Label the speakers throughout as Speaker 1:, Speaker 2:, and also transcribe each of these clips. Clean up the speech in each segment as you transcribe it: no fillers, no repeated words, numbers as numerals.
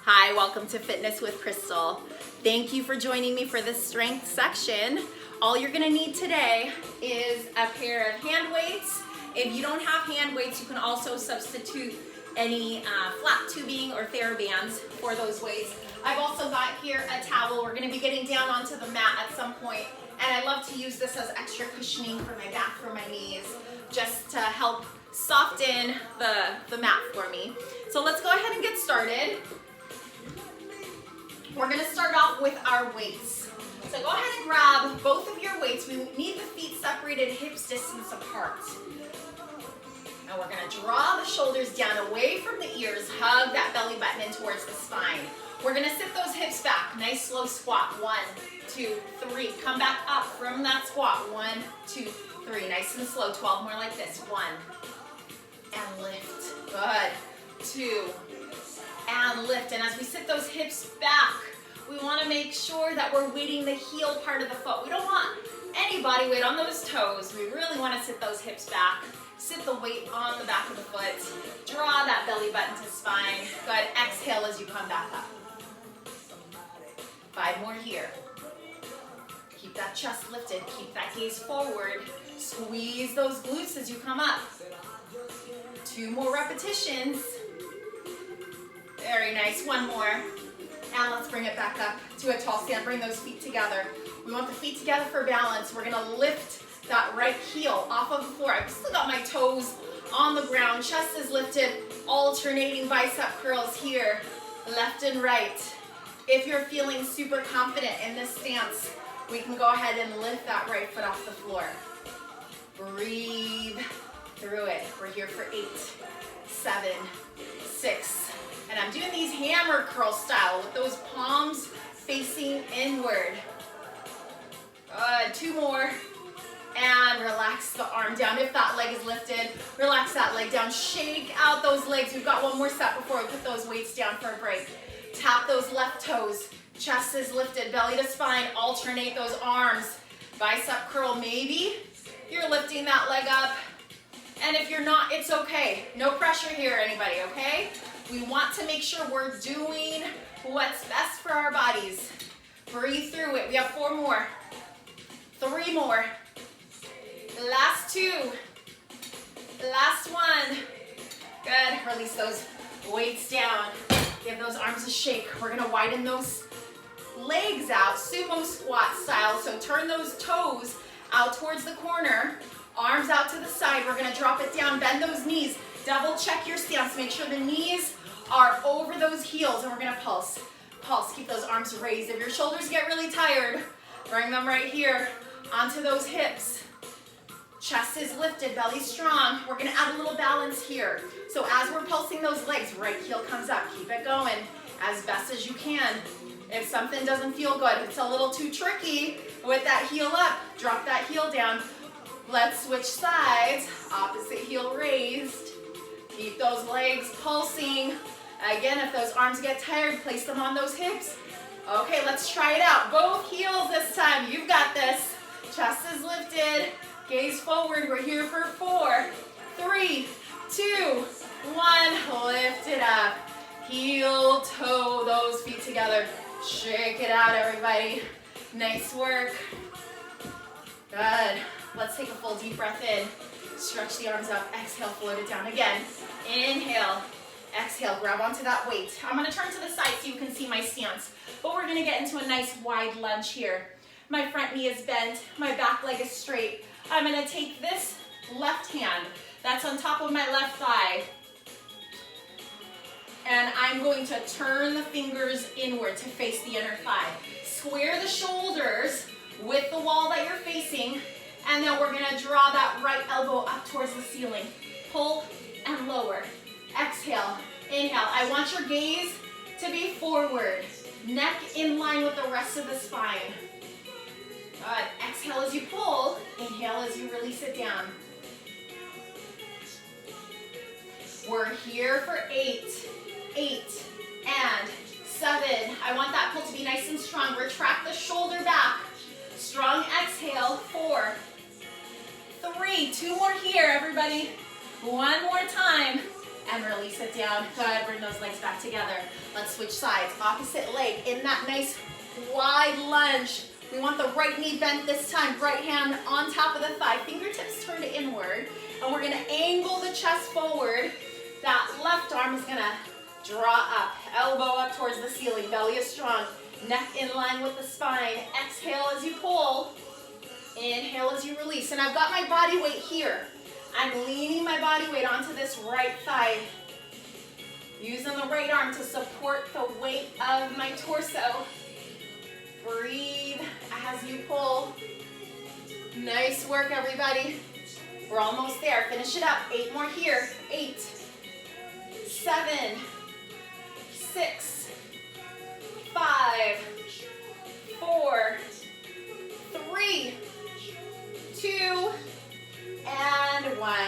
Speaker 1: Hi, welcome to Fitness with Crystal. Thank you for joining me for this strength section. All you're gonna need today is a pair of hand weights. If you don't have hand weights, you can also substitute any flat tubing or TheraBands for those weights. I've also got here a towel. We're gonna be getting down onto the mat at some point, and I love to use this as extra cushioning for my back, for my knees, just to help soften the mat for me. So let's go ahead and get started. We're gonna start off with our weights. So go ahead and grab both of your weights. We need the feet separated hips distance apart. Now we're gonna draw the shoulders down away from the ears, hug that belly button in towards the spine. We're gonna sit those hips back, nice slow squat, 1, 2, 3. Come back up from that squat, 1, 2, 3. Nice and slow, 12 more like this, 1, and lift, good, 2, and lift. And as we sit those hips back, we want to make sure that we're weighting the heel part of the foot. We don't want any body weight on those toes. We really want to sit those hips back. Sit the weight on the back of the foot. Draw that belly button to spine. Good. Exhale as you come back up. 5 more here. Keep that chest lifted. Keep that gaze forward. Squeeze those glutes as you come up. 2 more repetitions. Very nice. 1 more. And let's bring it back up to a tall stand. Bring those feet together. We want the feet together for balance. We're gonna lift that right heel off of the floor. I've still got my toes on the ground. Chest is lifted. Alternating bicep curls here, left and right. If you're feeling super confident in this stance, we can go ahead and lift that right foot off the floor. Breathe through it. We're here for 8, 7, 6. And I'm doing these hammer curl style with those palms facing inward. Good, 2 more. And relax the arm down. If that leg is lifted, relax that leg down. Shake out those legs. We've got 1 more set before we put those weights down for a break. Tap those left toes. Chest is lifted, belly to spine. Alternate those arms. Bicep curl, maybe you're lifting that leg up. And if you're not, it's okay. No pressure here, anybody, okay? We want to make sure we're doing what's best for our bodies. Breathe through it. We have 4 more. 3 more. Last 2. Last 1. Good. Release those weights down. Give those arms a shake. We're going to widen those legs out, sumo squat style. So turn those toes out towards the corner. Arms out to the side. We're going to drop it down. Bend those knees. Double check your stance. Make sure the knees are over those heels, and we're going to pulse. Pulse. Keep those arms raised. If your shoulders get really tired, bring them right here onto those hips. Chest is lifted, belly strong. We're going to add a little balance here. So as we're pulsing those legs, right heel comes up. Keep it going as best as you can. If something doesn't feel good, it's a little too tricky with that heel up, drop that heel down. Let's switch sides. Opposite heel raised. Keep those legs pulsing. Again, if those arms get tired, place them on those hips. Okay, let's try it out. Both heels this time. You've got this. Chest is lifted. Gaze forward. We're here for 4, 3, 2, 1. Lift it up. Heel, toe, those feet together. Shake it out, everybody. Nice work. Good. Let's take a full deep breath in. Stretch the arms up. Exhale, float it down again. Inhale. Exhale, grab onto that weight. I'm going to turn to the side so you can see my stance. But we're going to get into a nice wide lunge here. My front knee is bent. My back leg is straight. I'm going to take this left hand that's on top of my left thigh. And I'm going to turn the fingers inward to face the inner thigh. Square the shoulders with the wall that you're facing. And then we're going to draw that right elbow up towards the ceiling. Pull and lower. Exhale. Inhale. I want your gaze to be forward. Neck in line with the rest of the spine. Good. Exhale as you pull. Inhale as you release it down. We're here for 8, 8, and 7. I want that pull to be nice and strong. Retract the shoulder back. Strong exhale. 4, 3, 2 more here, everybody. 1 more time. and release it down. Good, bring those legs back together. Let's switch sides. Opposite leg in that nice wide lunge. We want the right knee bent this time. Right hand on top of the thigh. Fingertips turned inward. And we're gonna angle the chest forward. That left arm is gonna draw up. Elbow up towards the ceiling. Belly is strong. Neck in line with the spine. Exhale as you pull. Inhale as you release. And I've got my body weight here. I'm leaning my body weight onto this right thigh. Using the right arm to support the weight of my torso. Breathe as you pull. Nice work, everybody. We're almost there. Finish it up. 8 more here. 8, 7, 6, 5, 4, 3, 2, and 1.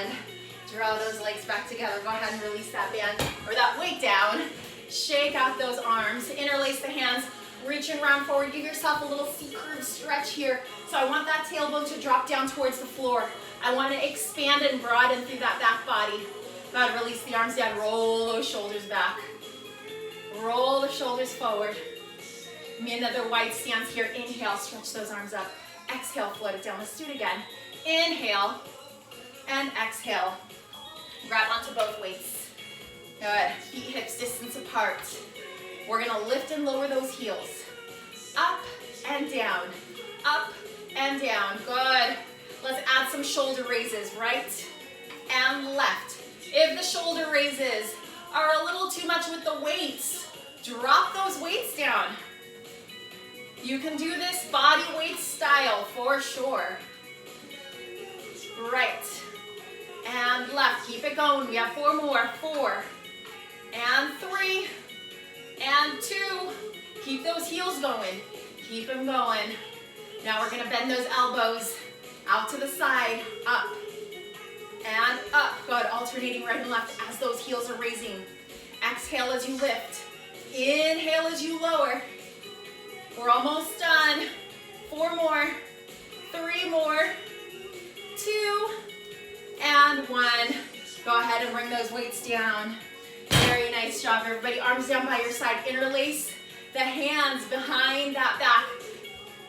Speaker 1: Draw those legs back together. Go ahead and release that band or that weight down. Shake out those arms. Interlace the hands. Reach and round forward. Give yourself a little C-curve stretch here. So I want that tailbone to drop down towards the floor. I want to expand and broaden through that back body. God, release the arms down. Roll those shoulders back. Roll the shoulders forward. Another wide stance here. Inhale, stretch those arms up. Exhale, float it down. Let's do it again. Inhale and exhale. Grab onto both weights. Good. Feet, hips, distance apart. We're going to lift and lower those heels. Up and down. Up and down. Good. Let's add some shoulder raises, right and left. If the shoulder raises are a little too much with the weights, drop those weights down. You can do this body weight style for sure. Right and left. Keep it going. We have 4 more. 4 and 3 and 2. Keep those heels going. Keep them going. Now we're going to bend those elbows out to the side, up and up. Good. Alternating right and left as those heels are raising. Exhale as you lift. Inhale as you lower. We're almost done. 4 more. 3 more. 2 and 1. Go ahead and bring those weights down. Very nice job, everybody. Arms down by your side. Interlace the hands behind that back.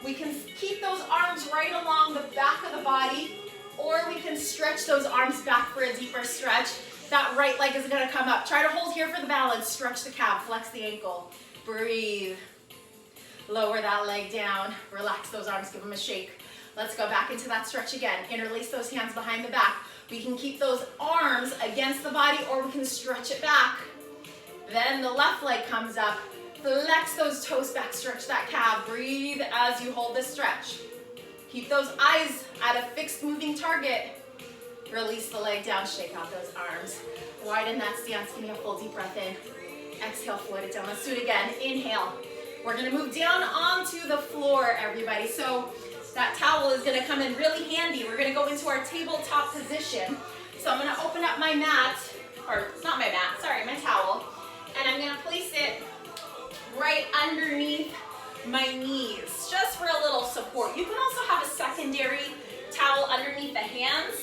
Speaker 1: We can keep those arms right along the back of the body, or we can stretch those arms back for a deeper stretch. That right leg is going to come up. Try to hold here for the balance. Stretch the calf, flex the ankle. Breathe. Lower that leg down. Relax those arms, give them a shake. Let's go back into that stretch again. Interlace those hands behind the back. We can keep those arms against the body, or we can stretch it back. Then the left leg comes up. Flex those toes back, stretch that calf. Breathe as you hold this stretch. Keep those eyes at a fixed moving target. Release the leg down, shake out those arms. Widen that stance, give me a full deep breath in. Exhale, float it down. Let's do it again. Inhale. We're gonna move down onto the floor, everybody. So that towel is gonna come in really handy. We're gonna go into our tabletop position. So I'm gonna open up my mat, or not my mat, sorry, my towel. And I'm gonna place it right underneath my knees, just for a little support. You can also have a secondary towel underneath the hands.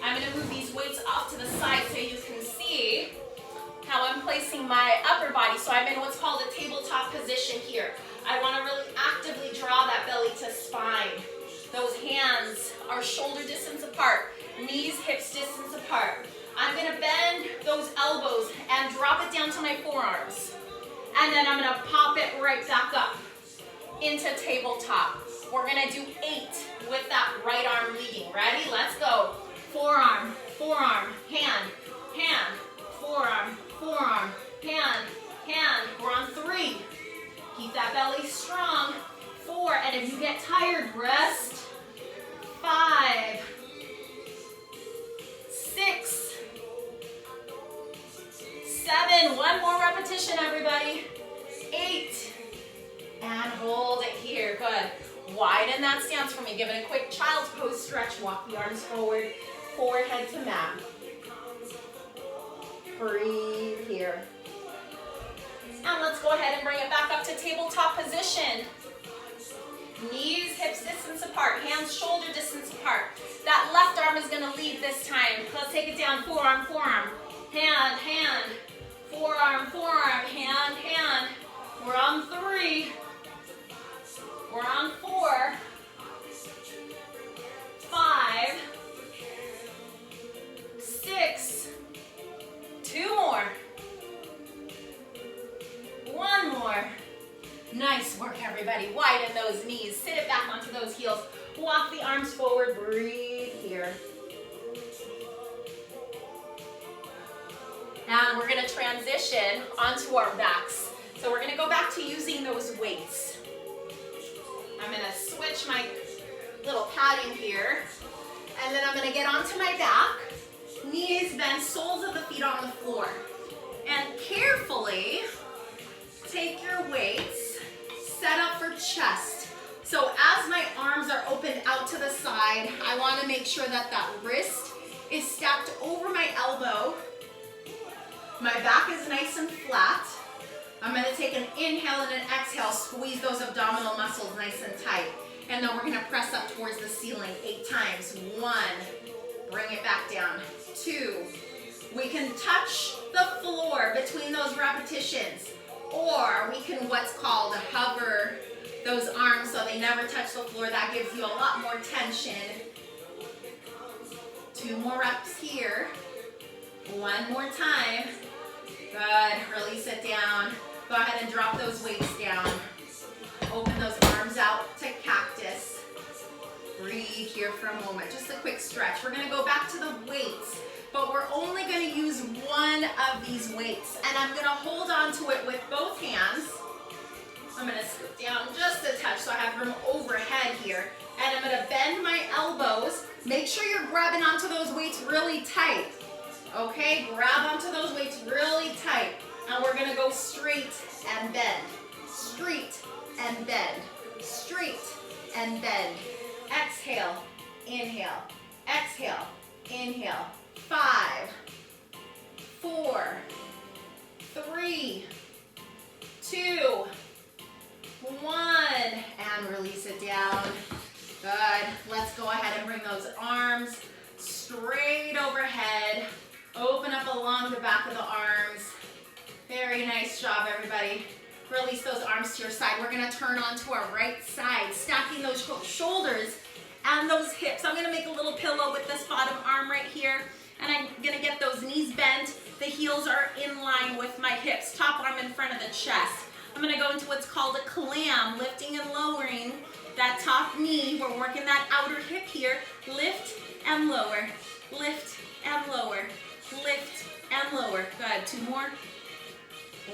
Speaker 1: I'm gonna move these weights off to the side so you can see how I'm placing my upper body. So I'm in what's called a tabletop position here. I wanna really actively draw that belly to spine. Those hands are shoulder distance apart, knees, hips distance apart. I'm gonna bend those elbows and drop it down to my forearms. And then I'm gonna pop it right back up into tabletop. We're gonna do 8 with that right arm leading. Ready? Let's go. Forearm, forearm, hand, hand, forearm, forearm, hand, hand. We're on 3. Keep that belly strong. 4, and if you get tired, rest. 5, 6, 7, 1 more repetition, everybody. 8, and hold it here. Good. Widen that stance for me. Give it a quick child's pose stretch. Walk the arms forward, forehead to mat. Breathe here. And let's go ahead and bring it back up to tabletop position. Knees, hips distance apart, hands shoulder distance apart. That left arm is gonna lead this time. Let's take it down, forearm, forearm, hand, hand, forearm, forearm, hand, hand. We're on 3. We're on 4, 5, 6, 2 more, 1 more. Nice work, everybody. Widen those knees, sit it back onto those heels. Walk the arms forward, breathe here. And we're gonna transition onto our backs. So we're gonna go back to using those weights. I'm gonna switch my little padding here, and then I'm gonna get onto my back, knees bent, soles of the feet on the floor. And carefully take your weights, set up for chest. So as my arms are opened out to the side, I wanna make sure that that wrist is stacked over my elbow. My back is nice and flat. I'm gonna take an inhale and an exhale, squeeze those abdominal muscles nice and tight. And then we're gonna press up towards the ceiling 8 times. 1, bring it back down. 2, we can touch the floor between those repetitions, or we can what's called hover those arms so they never touch the floor. That gives you a lot more tension. 2 more reps here. 1 more time. Good, release it down. Go ahead and drop those weights down. Open those arms out to cactus. Breathe here for a moment, just a quick stretch. We're gonna go back to the weights, but we're only gonna use one of these weights, and I'm gonna hold on to it with both hands. I'm gonna scoot down just a touch so I have room overhead here, and I'm gonna bend my elbows. Make sure you're grabbing onto those weights really tight. Okay, grab onto those weights really tight. And we're gonna go straight and bend. Straight and bend. Straight and bend. Exhale, inhale, exhale, inhale. 5, 4, 3, 2, 1. And release it down. Good. Let's go ahead and bring those arms straight overhead. Open up along the back of the arms. Very nice job, everybody. Release those arms to your side. We're gonna turn onto our right side, stacking those shoulders and those hips. I'm gonna make a little pillow with this bottom arm right here, and I'm gonna get those knees bent. The heels are in line with my hips, top arm in front of the chest. I'm gonna go into what's called a clam, lifting and lowering that top knee. We're working that outer hip here. Lift and lower, lift and lower, lift and lower. Good, 2 more.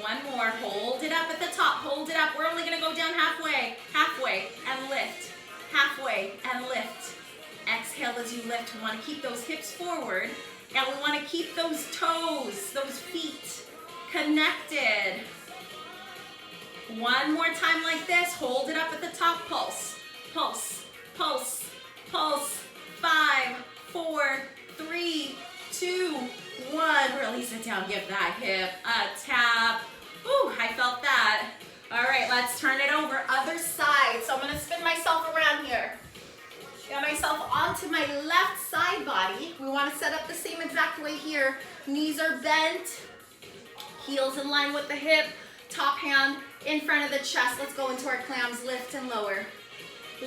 Speaker 1: 1 more, hold it up at the top, hold it up. We're only gonna go down halfway, halfway, and lift, halfway, and lift. Exhale as you lift. We wanna keep those hips forward, and we wanna keep those toes, those feet connected. 1 more time like this, hold it up at the top, pulse, pulse, pulse, pulse. 5, 4, 3, 2, 1. Release it down. Give that hip a tap. Ooh, I felt that. All right, let's turn it over. Other side. So I'm going to spin myself around here. Get myself onto my left side body. We want to set up the same exact way here. Knees are bent. Heels in line with the hip. Top hand in front of the chest. Let's go into our clams. Lift and lower.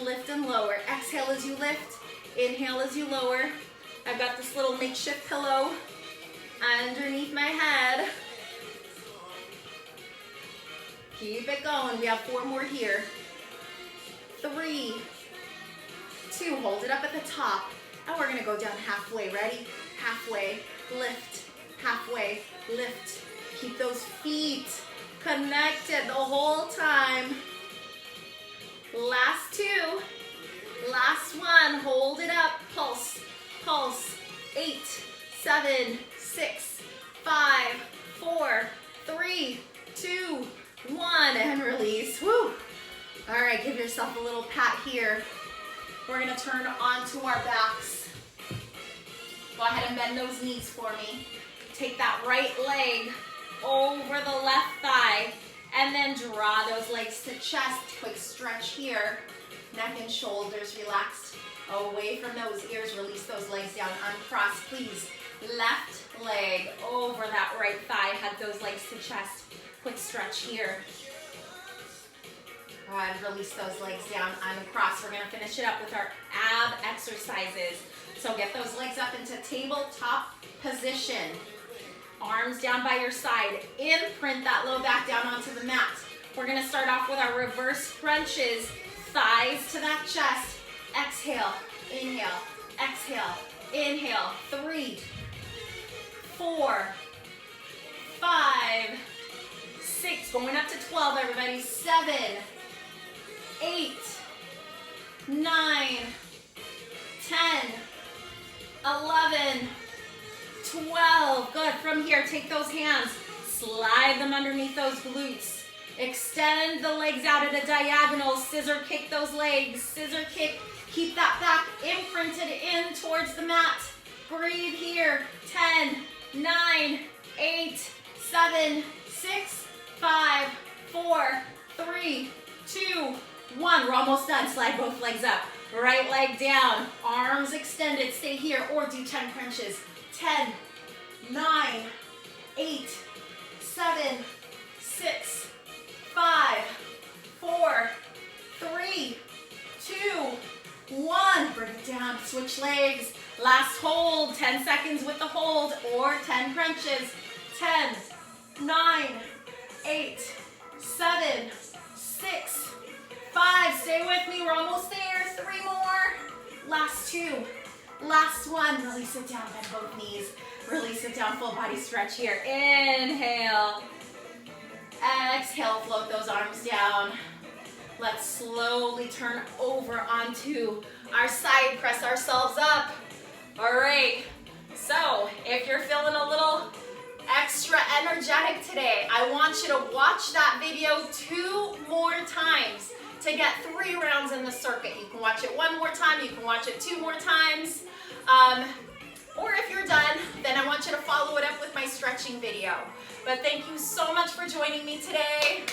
Speaker 1: Lift and lower. Exhale as you lift. Inhale as you lower. I've got this little makeshift pillow underneath my head. Keep it going. We have 4 more here. 3, 2, hold it up at the top. And we're gonna go down halfway. Ready? Halfway, lift, halfway, lift. Keep those feet connected the whole time. Last 2. Last 1, hold it up, pulse, pulse. 8, 7, 6, 5, 4, 3, 2, 1, and release. Woo! All right, give yourself a little pat here. We're gonna turn onto our backs. Go ahead and bend those knees for me. Take that right leg over the left thigh, and then draw those legs to chest. Quick stretch here. Neck and shoulders relaxed away from those ears. Release those legs down. Uncross, please. Left leg over that right thigh. Hug those legs to chest. Quick stretch here. Good, release those legs down on the cross. We're gonna finish it up with our ab exercises. So get those legs up into tabletop position. Arms down by your side. Imprint that low back down onto the mat. We're gonna start off with our reverse crunches. Thighs to that chest. Exhale, inhale, exhale, inhale. 3, 4, 5, 6, going up to 12, everybody. 7, 8, 9, 10, 11, 12. Good. From here, take those hands, slide them underneath those glutes. Extend the legs out at a diagonal. Scissor kick those legs. Scissor kick. Keep that back imprinted in towards the mat. Breathe here. 10, 9, 8, 7, 6, 5, 4, 3, 2, 1. We're almost done. Slide both legs up. Right leg down. Arms extended. Stay here or do 10 crunches. 10, 9, 8, 7, 6, 5, 4, 3, 2, 1. Bring it down. Switch legs. Last hold. 10 seconds with the hold or 10 crunches. 10, 9, 8, 7, 6, 5. Stay with me. We're almost there. 3 more. Last 2. Last one. Release it down. Bend both knees. Release it down. Full body stretch here. Inhale. Exhale. Float those arms down. Let's slowly turn over onto our side. Press ourselves up. All right. So if you're feeling a little extra energetic today, I want you to watch that video 2 more times to get 3 rounds in the circuit. You can watch it 1 more time. You can watch it 2 more times. Or if you're done, then I want you to follow it up with my stretching video. But thank you so much for joining me today.